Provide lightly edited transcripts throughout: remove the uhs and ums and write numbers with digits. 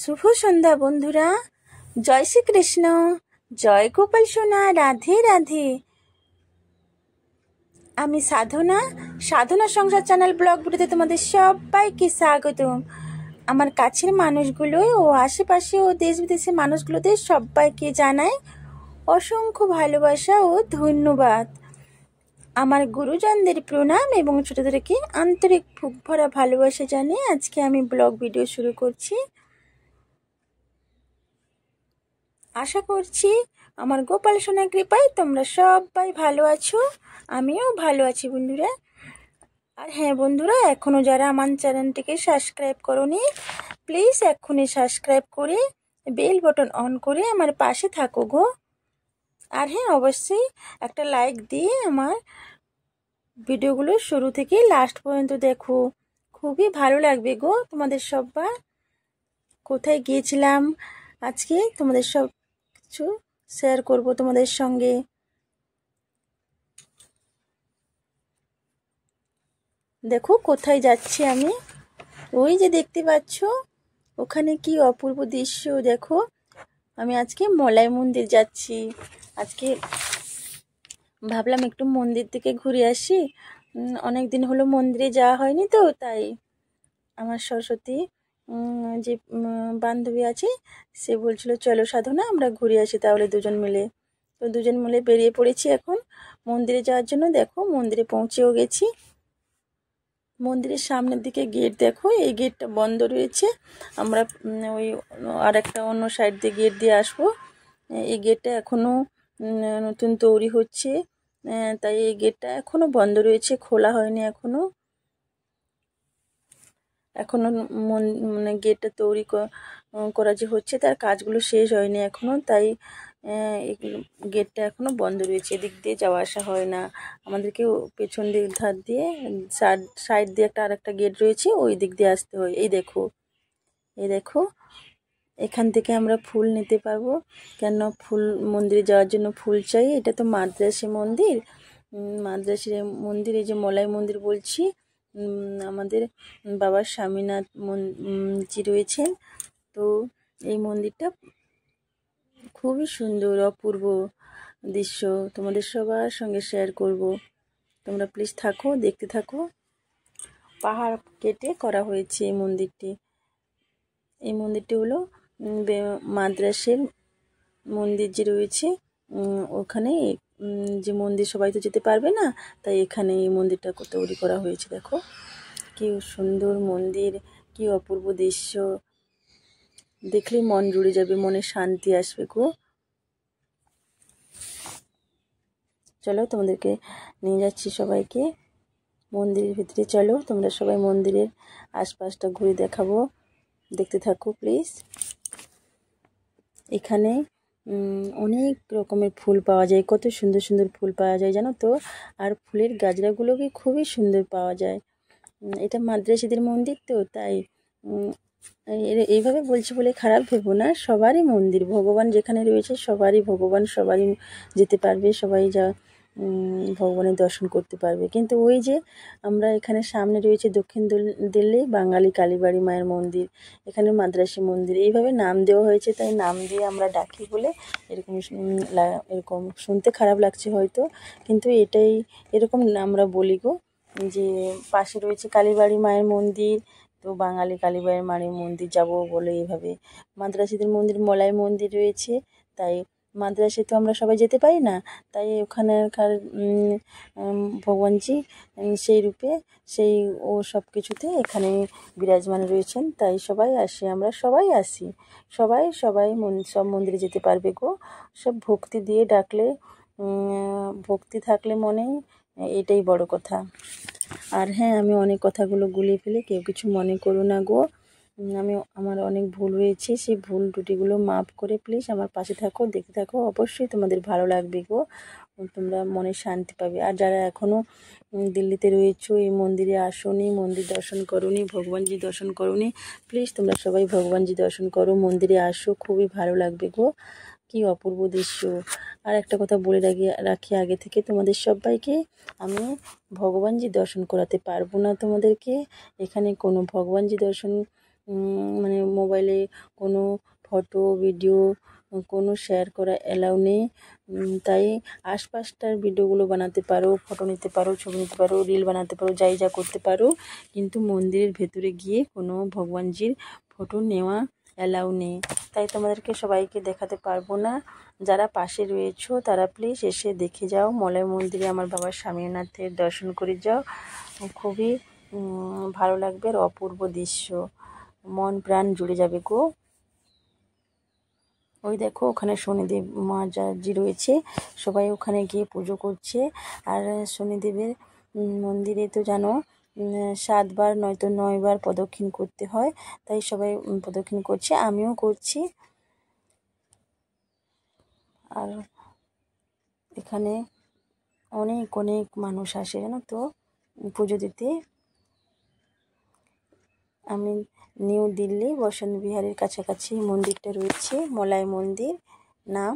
শুভ সন্ধ্যা বন্ধুরা। জয় শ্রীকৃষ্ণ, জয় গোপাল সোনা, রাধে রাধে। আমি সাধনা, সাধনা সংসার চ্যানেল ব্লগ ভিডিওতে তোমাদের সবাইকে স্বাগতম। আমার কাছের মানুষগুলো ও আশেপাশে ও দেশ বিদেশের মানুষগুলোতে সবাইকে জানাই অসংখ্য ভালোবাসা ও ধন্যবাদ। আমার গুরুজনদের প্রণাম এবং ছোটদেরকে আন্তরিক বুক ভরা ভালোবাসা জানিয়ে আজকে আমি ব্লগ ভিডিও শুরু করছি। আশা করছি আমার গোপাল সোনার কৃপায় তোমরা সবাই ভালো আছো, আমিও ভালো আছি বন্ধুরা। আর হ্যাঁ বন্ধুরা, এখনও যারা আমার চ্যানেলটিকে সাবস্ক্রাইব করোনি, প্লিজ এক্ষুনি সাবস্ক্রাইব করে বেল বাটন অন করে আমার পাশে থাকো গো। আর হ্যাঁ, অবশ্যই একটা লাইক দিয়ে আমার ভিডিওগুলো শুরু থেকে লাস্ট পর্যন্ত দেখো, খুবই ভালো লাগবে গো তোমাদের সবার। কোথায় গিয়েছিলাম আজকে তোমাদের সব কিছু শেয়ার করব তোমাদের সঙ্গে। দেখো কোথায় যাচ্ছি আমি, ওই যে দেখতে পাচ্ছ ওখানে কি অপূর্ব দৃশ্য দেখো। আমি আজকে মলাই মন্দির যাচ্ছি। আজকে ভাবলাম একটু মন্দির থেকে ঘুরে আসি, অনেক দিন হলো মন্দিরে যাওয়া হয়নি তো, তাই আমার সরস্বতী যে বান্ধবী আছে সে বলছিল চলো সাধনা আমরা ঘুরে আসি তাহলে দুজন মিলে। তো দুজন মিলে বেরিয়ে পড়েছি এখন মন্দিরে যাওয়ার জন্য। দেখো মন্দিরে পৌঁছেও গেছি। মন্দিরের সামনের দিকে গেট দেখো, এই গেটটা বন্ধ রয়েছে। আমরা ওই আর একটা অন্য সাইড দিয়ে গেট দিয়ে আসবো। এই গেটটা এখনও নতুন তৈরি হচ্ছে, তাই এই গেটটা এখনও বন্ধ রয়েছে, খোলা হয়নি এখনও। এখনও মানে গেটটা তৈরি করা যে হচ্ছে তার কাজগুলো শেষ হয়নি এখনও, তাই গেটটা এখনও বন্ধ রয়েছে। এদিক দিয়ে যাওয়া আসা হয় না আমাদেরকে, পেছন দিক ধার দিয়ে সাইড দিয়ে একটা আরেকটা গেট রয়েছে, ওই দিক দিয়ে আসতে হয়। এই দেখো, এই দেখো এখান থেকে আমরা ফুল নিতে পারবো। কেন ফুল মন্দিরে যাওয়ার জন্য ফুল চাই। এটা তো মাদ্রাসী মন্দির, মাদ্রাসী মন্দির। এই যে মলাই মন্দির বলছি, আমাদের বাবার স্বামীনাথ জি রয়েছেন। তো এই মন্দিরটা খুবই সুন্দর, অপূর্ব দৃশ্য তোমাদের সবার সঙ্গে শেয়ার করব। তোমরা প্লিজ থাকো, দেখতে থাকো। পাহাড় কেটে করা হয়েছে এই মন্দিরটি। এই মন্দিরটি হলো মাদ্রাসের মন্দির যে রয়েছে ওখানে, যে মন্দির সবাই তো যেতে পারবে না, তাই এখানে এই মন্দিরটা তৈরি করা হয়েছে। দেখো কি সুন্দর মন্দির, কি অপূর্ব দৃশ্য, দেখলেই মন জুড়ে যাবে, মনে শান্তি আসবে গো। চলো তোমাদেরকে নিয়ে যাচ্ছি সবাইকে মন্দিরের ভিতরে। চলো তোমরা সবাই মন্দিরের আশপাশটা ঘুরে দেখাবো, দেখতে থাকো প্লিজ। এখানে অনেক রকমের ফুল পাওয়া যায়, কত সুন্দর সুন্দর ফুল পাওয়া যায় জানো তো। আর ফুলের গাজরাগুলোকে খুবই সুন্দর পাওয়া যায়। এটা মাদ্রাসীদের মন্দির তো, তাই এইভাবে বলছি বলে খারাপ ভেবো না, সবারই মন্দির, ভগবান যেখানে রয়েছে সবারই ভগবান, সবারই যেতে পারবে, সবাই যা ভগবানের দর্শন করতে পারবে। কিন্তু ওই যে আমরা এখানে সামনে রয়েছে দক্ষিণ দিল্লি বাঙালি কালীবাড়ি মায়ের মন্দির, এখানে মাদ্রাসী মন্দির এইভাবে নাম দেওয়া হয়েছে, তাই নাম দিয়ে আমরা ডাকি বলে এরকম এরকম শুনতে খারাপ লাগছে হয়তো, কিন্তু এটাই এরকম আমরা বলি গো। যে পাশে রয়েছে কালীবাড়ি মায়ের মন্দির, তো বাঙালি কালীবাড়ি মায়ের মন্দির যাব বলে এইভাবে। মাদ্রাসীদের মন্দির মলাই মন্দির রয়েছে, তাই মাদ্রাসে তো আমরা সবাই যেতে পারি না, তাই ওখানকার ভগবানজি সেই রূপে সেই ও সব কিছুতে এখানে বিরাজমান রয়েছেন, তাই সবাই আসি, আমরা সবাই আসি, সবাই সবাই সব মন্দিরে যেতে পারবে গো। সব ভক্তি দিয়ে ডাকলে, ভক্তি থাকলে মনে, এটাই বড় কথা। আর হ্যাঁ, আমি অনেক কথাগুলো গুলিয়ে ফেলে, কেউ কিছু মনে করো না গো। আমার অনেক ভুল হয়েছে, সেই ভুল ত্রুটিগুলো মাফ করে প্লিজ আমার পাশে থাকো, দেখতে থাকো, অবশ্যই তোমাদের ভালো লাগবে গো, তোমরা মনে শান্তি পাবে। আর যারা এখনও দিল্লিতে রয়েছো, এই মন্দিরে আসোনি, মন্দির দর্শন করোনি, ভগবানজি দর্শন করোনি, প্লিজ তোমরা সবাই ভগবানজি দর্শন করো, মন্দিরে আসো, খুবই ভালো লাগবে গো, কি অপূর্ব দৃশ্য। আর একটা কথা বলে রাখি আগে থেকে তোমাদের সবাইকে, আমি ভগবানজি দর্শন করাতে পারবো না তোমাদেরকে। এখানে কোনো ভগবানজি দর্শন মানে মোবাইলে কোনো ফটো ভিডিও কোনো শেয়ার করা অ্যালাউ নেই। তাই আশপাশটার ভিডিওগুলো বানাতে পারো, ফটো নিতে পারো, ছবি নিতে পারো, রিল বানাতে পারো, যাই যা করতে পারো, কিন্তু মন্দিরের ভেতরে গিয়ে কোনো ভগবানজির ফটো নেওয়া অ্যালাউ নেই। তাই তোমাদেরকে সবাইকে দেখাতে পারবো না। যারা পাশে রয়েছো তারা প্লিজ এসে দেখে যাও। মলয় মন্দিরে আমার বাবার স্বামীনাথের দর্শন করে যাও। খুবই ভালো লাগবে আর অপূর্ব দৃশ্য, মন প্রাণ জুড়ে যাবে গো। ওই দেখো ওখানে শনিদেব মহারাজজি রয়েছে, সবাই ওখানে গিয়ে পুজো করছে। আর শনিদেবের মন্দিরে তো জানো 7 বার নয়তো 9 বার প্রদক্ষিণ করতে হয়, তাই সবাই প্রদক্ষিণ করছে, আমিও করছি। আর এখানে অনেক অনেক মানুষ আসে জানো তো পুজো দিতে। আমি নিউ দিল্লি বসন্ত বিহারের কাছাকাছি মন্দিরটা রয়েছে, মলয় মন্দির নাম।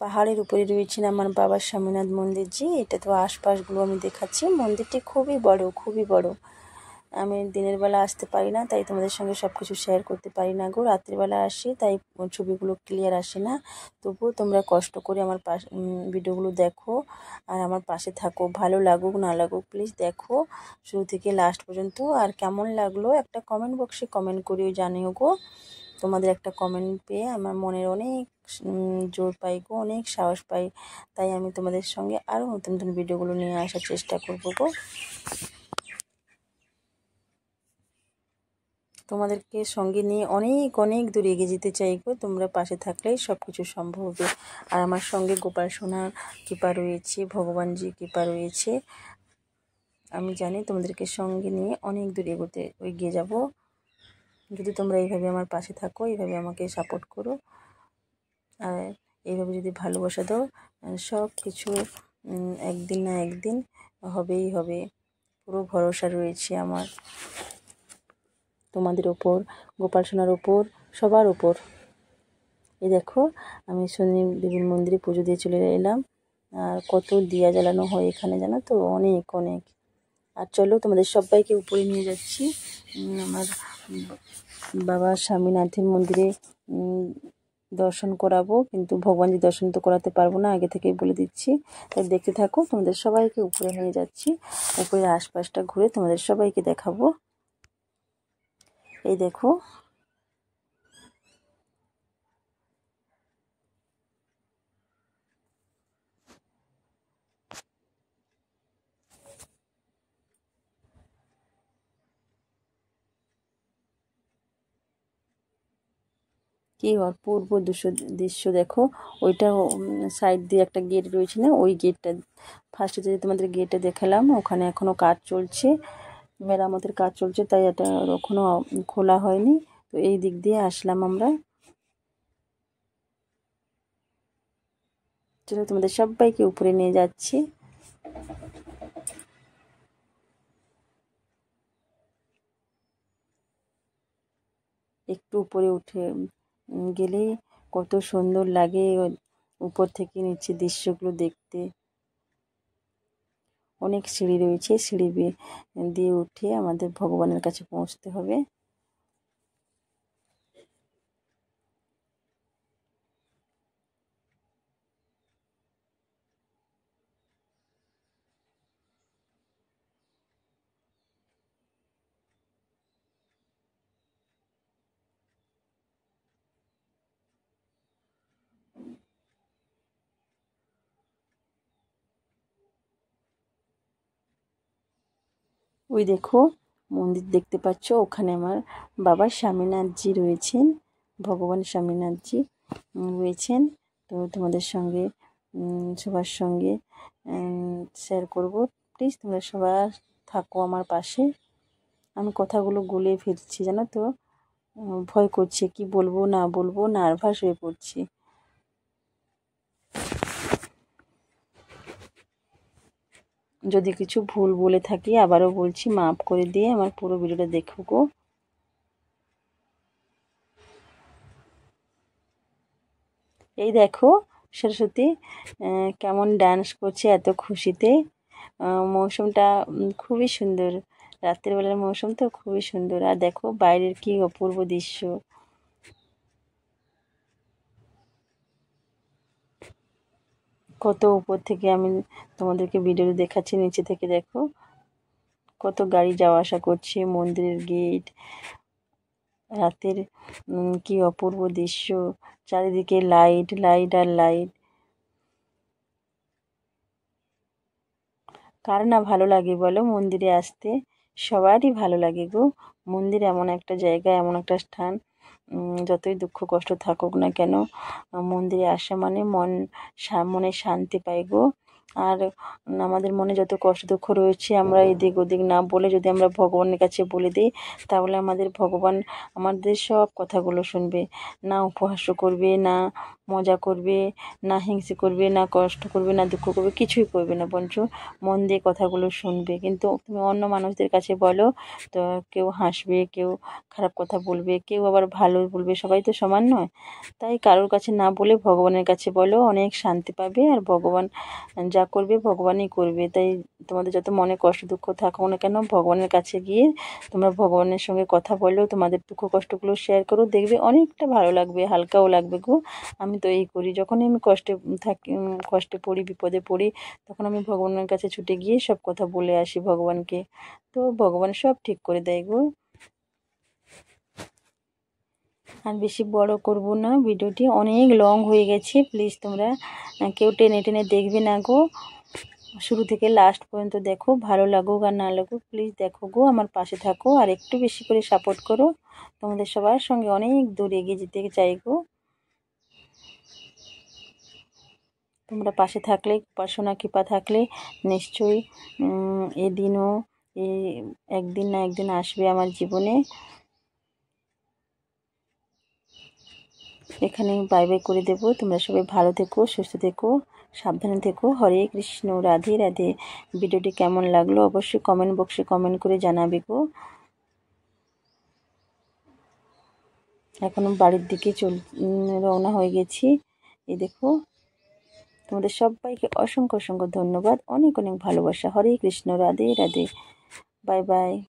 পাহাড়ের উপরে রয়েছেন আমার বাবার স্বামীনাথ মন্দিরজি। এটা তো আশপাশগুলো আমি দেখাচ্ছি। মন্দিরটি খুবই বড়, খুবই বড়। আমি দিনের বেলা আসতে পারি না, তাই তোমাদের সঙ্গে সব কিছু শেয়ার করতে পারি না গো। রাত্রিবেলা আসি, তাই ছবিগুলো ক্লিয়ার আসে না। তবুও তোমরা কষ্ট করে আমার ভিডিওগুলো দেখো আর আমার পাশে থাকো। ভালো লাগুক না লাগুক প্লিজ দেখো শুরু থেকে লাস্ট পর্যন্ত। আর কেমন লাগলো একটা কমেন্ট বক্সে কমেন্ট করেও জানিও গো। তোমাদের একটা কমেন্ট পেয়ে আমার মনের অনেক জোর পাই গো, অনেক সাহস পাই। তাই আমি তোমাদের সঙ্গে আরও নতুন নতুন ভিডিওগুলো নিয়ে আসার চেষ্টা করবো গো। তোমাদেরকে সঙ্গে নিয়ে অনেক অনেক দূর এগিয়ে যেতে চাই গো। তোমরা পাশে থাকলেই সব কিছু সম্ভব হবে। আর আমার সঙ্গে গোপাল সোনার কৃপা রয়েছে, ভগবানজির কৃপা রয়েছে। আমি জানি তোমাদেরকে সঙ্গে নিয়ে অনেক দূর এগিয়ে যাব, যদি তোমরা এইভাবে আমার পাশে থাকো, এইভাবে আমাকে সাপোর্ট করো আর এইভাবে যদি ভালোবাসা দাও, সব কিছু একদিন না একদিন হবেই হবে। পুরো ভরসা রয়েছে আমার তোমাদের ওপর, গোপাল সোনার ওপর, সবার ওপর। এই দেখো আমি শনি দেবীর মন্দিরে পুজো দিয়ে চলে এলাম। আর কত দিয়া জ্বালানো হয় এখানে জানো তো, অনেক অনেক। আর চলো তোমাদের সবাইকে উপরে নিয়ে যাচ্ছি আমার বাবা স্বামীনাথের মন্দিরে দর্শন করাবো, কিন্তু ভগবানজি দর্শন তো করাতে পারবো না, আগে থেকেই বলে দিচ্ছি। তাই দেখতে থাকো, তোমাদের সবাইকে উপরে নিয়ে যাচ্ছি। উপরে আশপাশটা ঘুরে তোমাদের সবাইকে দেখাবো। এই দেখো কি অপূর্ব দৃশ্য দেখো। ওইটা সাইড দিয়ে একটা গেট রয়েছে না, ওই গেটটা ফার্স্টে যে তোমাদের গেটে দেখালাম, ওখানে এখনও কাজ চলছে, মেরামতের কাজ চলছে, তাই এটা এখনও খোলা হয়নি। তো এই দিক দিয়ে আসলাম আমরা। চলো তোমাদের সবাইকে উপরে নিয়ে যাচ্ছি। একটু উপরে উঠে গেলেই কত সুন্দর লাগে উপর থেকে নিচে দৃশ্যগুলো দেখতে। অনেক সিঁড়ি রয়েছে, সিঁড়ি দিয়ে উঠে আমাদের ভগবানের কাছে পৌঁছতে হবে। ওই দেখো মন্দির দেখতে পাচ্ছ, ওখানে আমার বাবা স্বামীনাথজি রয়েছেন, ভগবান স্বামীনাথজি রয়েছেন। তো তোমাদের সঙ্গে সবার সঙ্গে শেয়ার করব। প্লিজ তোমরা সবাই থাকো আমার পাশে। আমি কথাগুলো গুলিয়ে ফেলছি জানো তো, ভয় করছে কি বলবো না বলবো, নার্ভাস হয়ে পড়ছি। যদি কিছু ভুল বলে থাকি আবারও বলছি, মাফ করে দিয়ে আমার পুরো ভিডিওটা দেখো গো। এই দেখো সরস্বতী কেমন ডান্স করছে এত খুশিতে। মৌসুমটা খুবই সুন্দর রাতের বেলার মৌসুম তো খুবই সুন্দর। আর দেখো বাইরের কি অপূর্ব দৃশ্য। কত উপর থেকে আমি তোমাদেরকে ভিডিওতে দেখাচ্ছি, নিচে থেকে দেখো কত গাড়ি যাওয়া আসা করছে, মন্দিরের গেট, রাতের কি অপূর্ব দৃশ্য, চারিদিকে লাইট লাইট আর লাইট। কার না ভালো লাগে বলো মন্দিরে আসতে? সবারই ভালো লাগে গো। মন্দির এমন একটা জায়গা, এমন একটা স্থান, যতই দুঃখ কষ্ট থাকুক না কেন মন্দিরে আসা মানে মনে শান্তি পাই গো। আর আমাদের মনে যত কষ্ট দুঃখ রয়েছে আমরা এদিক ওদিক না বলে যদি আমরা ভগবানের কাছে বলে দিই, তাহলে আমাদের ভগবান আমাদের সব কথাগুলো শুনবে। না উপহাস্য করবে, না মজা করবে, না হিংসে করবে, না কষ্ট করবে, না দুঃখ করবে, কিছুই করবে না, বরঞ্চ মন দিয়ে কথাগুলো শুনবে। কিন্তু তুমি অন্য মানুষদের কাছে বলো তো কেউ হাসবে, কেউ খারাপ কথা বলবে, কেউ আবার ভালো বলবে, সবাই তো সমান নয়। তাই কারোর কাছে না বলে ভগবানের কাছে বলো, অনেক শান্তি পাবে। আর ভগবান যা করবে ভগবানই করবে। তাই তোমাদের যত মনে কষ্ট দুঃখ থাকুক না কেন ভগবানের কাছে গিয়ে তোমরা ভগবানের সঙ্গে কথা বলো, তোমাদের দুঃখ কষ্টগুলো শেয়ার করো, দেখবে অনেকটা ভালো লাগবে, হালকাও লাগবে গো। আমি তো এই করি, যখনই আমি কষ্টে থাকি, কষ্টে পড়ি, বিপদে পড়ি, তখন আমি ভগবানের কাছে ছুটে গিয়ে সব কথা বলে আসি ভগবানকে। তো ভগবান সব ঠিক করে দেয় গো। আর বেশি বড় করব না, ভিডিওটি অনেক লং হয়ে গেছে। প্লিজ তোমরা কেউ টেনে টেনে দেখবে না গো, শুরু থেকে লাস্ট পর্যন্ত দেখো। ভালো লাগুক আর না লাগুক প্লিজ দেখো গো, আমার পাশে থাকো আর একটু বেশি করে সাপোর্ট করো। তোমাদের সবার সঙ্গে অনেক দূর এগিয়ে যেতে চাই গো। তোমরা পাশে থাকলে, উপাসনা কৃপা থাকলে নিশ্চয়ই এদিনও এ একদিন না একদিন আসবে আমার জীবনে। এখানে বাই বাই করে দেবো। তোমরা সবাই ভালো থেকো, সুস্থ থেকো, সাবধানে থেকো। হরে কৃষ্ণ, রাধে রাধে। ভিডিওটি কেমন লাগলো অবশ্যই কমেন্ট বক্সে কমেন্ট করে জানাবে গো। এখনো বাড়ির দিকে রওনা হয়ে গেছি। এই দেখো, তোমাদের সবাইকে অসংখ্য অসংখ্য ধন্যবাদ, অনেক অনেক ভালোবাসা। হরে কৃষ্ণ, রাধে রাধে। Bye by.